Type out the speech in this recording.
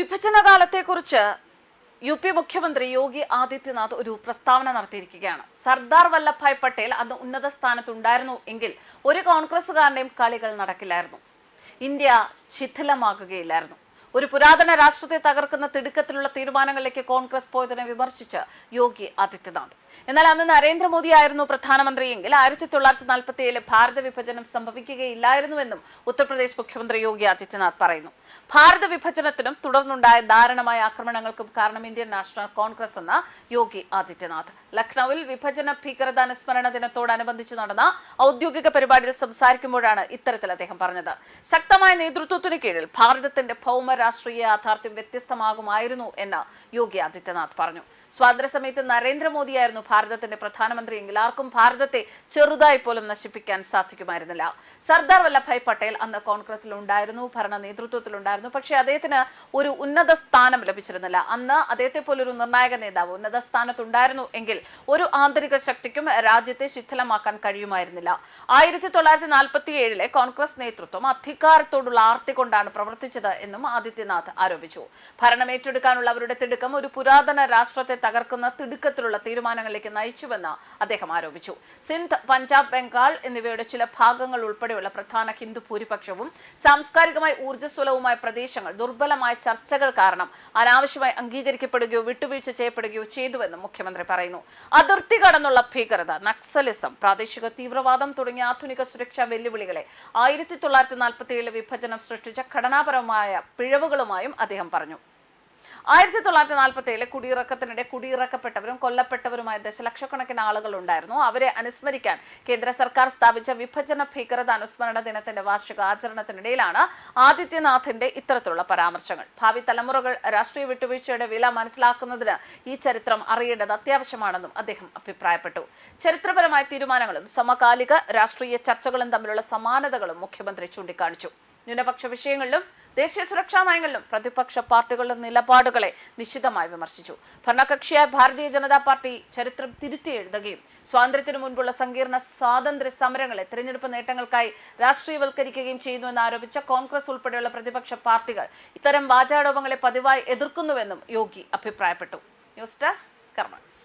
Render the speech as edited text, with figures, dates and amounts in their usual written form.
വിഭജനകാലത്തെക്കുറിച്ച് UP. മുഖ്യമന്ത്രി യോഗി ആദിത്യനാഥ് ഒരു പ്രസ്താവന നടത്തിയിരിക്കുകയാണ്. സർദാർ വല്ലഭായ് പട്ടേൽ അന്ന് ഉന്നത സ്ഥാനത്തുണ്ടായിരുന്നു എങ്കിൽ ഒരു കോൺഗ്രസുകാരന്റെയും കളികൾ നടക്കില്ലായിരുന്നു. ഇന്ത്യ ശിഥിലമാകുകയില്ലായിരുന്നു. ഒരു പുരാതന രാഷ്ട്രത്തെ തകർക്കുന്ന തിടുക്കത്തിലുള്ള തീരുമാനങ്ങളിലേക്ക് കോൺഗ്രസ് പോയതിനെ വിമർശിച്ച് യോഗി ആദിത്യനാഥ്. എന്നാൽ അന്ന് നരേന്ദ്രമോദി ആയിരുന്നു പ്രധാനമന്ത്രിയെങ്കിൽ 1947 ഭാരത വിഭജനം സംഭവിക്കുകയില്ലായിരുന്നുവെന്നും ഉത്തർപ്രദേശ് മുഖ്യമന്ത്രി യോഗി ആദിത്യനാഥ് പറയുന്നു. ഭാരത വിഭജനത്തിനും തുടർന്നുണ്ടായ ദാരുണമായ ആക്രമണങ്ങൾക്കും കാരണം ഇന്ത്യൻ നാഷണൽ കോൺഗ്രസ് എന്ന യോഗി ആദിത്യനാഥ് ലക്നൌവിൽ വിഭജന ഭീകരത അനുസ്മരണ ദിനത്തോടനുബന്ധിച്ച് നടന്ന ഔദ്യോഗിക പരിപാടിയിൽ സംസാരിക്കുമ്പോഴാണ് ഇത്തരത്തിൽ അദ്ദേഹം പറഞ്ഞത്. ശക്തമായ നേതൃത്വത്തിന് കീഴിൽ ഭാരതത്തിന്റെ ഭൗമ രാഷ്ട്രീയ യാഥാർത്ഥ്യം വ്യത്യസ്തമാകുമായിരുന്നു എന്ന് യോഗി ആദിത്യനാഥ് പറഞ്ഞു. സ്വാതന്ത്ര്യ സമയത്ത് നരേന്ദ്രമോദിയായിരുന്നു ഭാരതത്തിന്റെ പ്രധാനമന്ത്രിയെങ്കിൽ ആർക്കും ഭാരതത്തെ ചെറുതായി പോലും നശിപ്പിക്കാൻ സാധിക്കുമായിരുന്നില്ല. സർദാർ വല്ലഭായ് പട്ടേൽ അന്ന് കോൺഗ്രസിൽ ഉണ്ടായിരുന്നു, ഭരണ നേതൃത്വത്തിലുണ്ടായിരുന്നു. പക്ഷേ അദ്ദേഹത്തിന് ഒരു ഉന്നത സ്ഥാനം ലഭിച്ചിരുന്നില്ല. അന്ന് അദ്ദേഹത്തെ പോലൊരു നിർണായക നേതാവ് ഉന്നത സ്ഥാനത്തുണ്ടായിരുന്നു എങ്കിൽ ഒരു ആന്തരിക ശക്തിക്കും രാജ്യത്തെ ശിഥിലമാക്കാൻ കഴിയുമായിരുന്നില്ല. 1947 കോൺഗ്രസ് നേതൃത്വം അധികാരത്തോടുള്ള ആർത്തി കൊണ്ടാണ് പ്രവർത്തിച്ചത് എന്നും ആദിത്യനാഥ് ആരോപിച്ചു. ഭരണമേറ്റെടുക്കാനുള്ള അവരുടെ തിടുക്കം ഒരു പുരാതന രാഷ്ട്രത്തെ തകർക്കുന്ന തിടുക്കത്തിലുള്ള തീരുമാനങ്ങളിലേക്ക് നയിച്ചുവെന്ന് അദ്ദേഹം ആരോപിച്ചു. സിന്ധ്, പഞ്ചാബ്, ബംഗാൾ എന്നിവയുടെ ചില ഭാഗങ്ങൾ ഉൾപ്പെടെയുള്ള പ്രധാന ഹിന്ദു ഭൂരിപക്ഷവും സാംസ്കാരികമായി ഊർജ്ജസ്വലവുമായ പ്രദേശങ്ങൾ ദുർബലമായ ചർച്ചകൾ കാരണം അനാവശ്യമായി അംഗീകരിക്കപ്പെടുകയോ വിട്ടുവീഴ്ച ചെയ്യപ്പെടുകയോ ചെയ്തുവെന്നും മുഖ്യമന്ത്രി പറയുന്നു. അതിർത്തി കടന്നുള്ള ഭീകരത, നക്സലിസം, പ്രാദേശിക തീവ്രവാദം തുടങ്ങിയ ആധുനിക സുരക്ഷാ വെല്ലുവിളികളെ 1947 വിഭജനം സൃഷ്ടിച്ച ഘടനാപരമായ പിഴവുകളുമായും അദ്ദേഹം പറഞ്ഞു. 1947 കുടിയിറക്കത്തിനിടെ കുടിയിറക്കപ്പെട്ടവരും കൊല്ലപ്പെട്ടവരുമായ ദശലക്ഷക്കണക്കിന് ആളുകൾ ഉണ്ടായിരുന്നു. അവരെ അനുസ്മരിക്കാൻ കേന്ദ്ര സർക്കാർ സ്ഥാപിച്ച വിഭജന ഭീകരത അനുസ്മരണ ദിനത്തിന്റെ വാർഷിക ആചരണത്തിനിടയിലാണ് ആദിത്യനാഥിന്റെ ഇത്തരത്തിലുള്ള പരാമർശങ്ങൾ. ഭാവി തലമുറകൾ രാഷ്ട്രീയ വിട്ടുവീഴ്ചയുടെ വില മനസ്സിലാക്കുന്നതിന് ഈ ചരിത്രം അറിയേണ്ടത് അത്യാവശ്യമാണെന്നും അദ്ദേഹം അഭിപ്രായപ്പെട്ടു. ചരിത്രപരമായ തീരുമാനങ്ങളും സമകാലിക രാഷ്ട്രീയ ചർച്ചകളും തമ്മിലുള്ള സമാനതകളും മുഖ്യമന്ത്രി ചൂണ്ടിക്കാണിച്ചു. ന്യൂനപക്ഷ വിഷയങ്ങളിലും ദേശീയ സുരക്ഷാ നയങ്ങളിലും പ്രതിപക്ഷ പാർട്ടികളുടെ നിലപാടുകളെ നിശിതമായി വിമർശിച്ചു. ഭരണകക്ഷിയായ ഭാരതീയ ജനതാ പാർട്ടി ചരിത്രം തിരുത്തി എഴുതുകയും സ്വാതന്ത്ര്യത്തിനു മുൻപുള്ള സങ്കീർണ സ്വാതന്ത്ര്യ സമരങ്ങളെ തെരഞ്ഞെടുപ്പ് നേട്ടങ്ങൾക്കായി രാഷ്ട്രീയവൽക്കരിക്കുകയും ചെയ്യുന്നുവെന്ന് ആരോപിച്ച കോൺഗ്രസ് ഉൾപ്പെടെയുള്ള പ്രതിപക്ഷ പാർട്ടികൾ ഇത്തരം വാചാടോപങ്ങളെ പതിവായി എതിർക്കുന്നുവെന്നും യോഗി അഭിപ്രായപ്പെട്ടു. News desk കർമ്മസ്.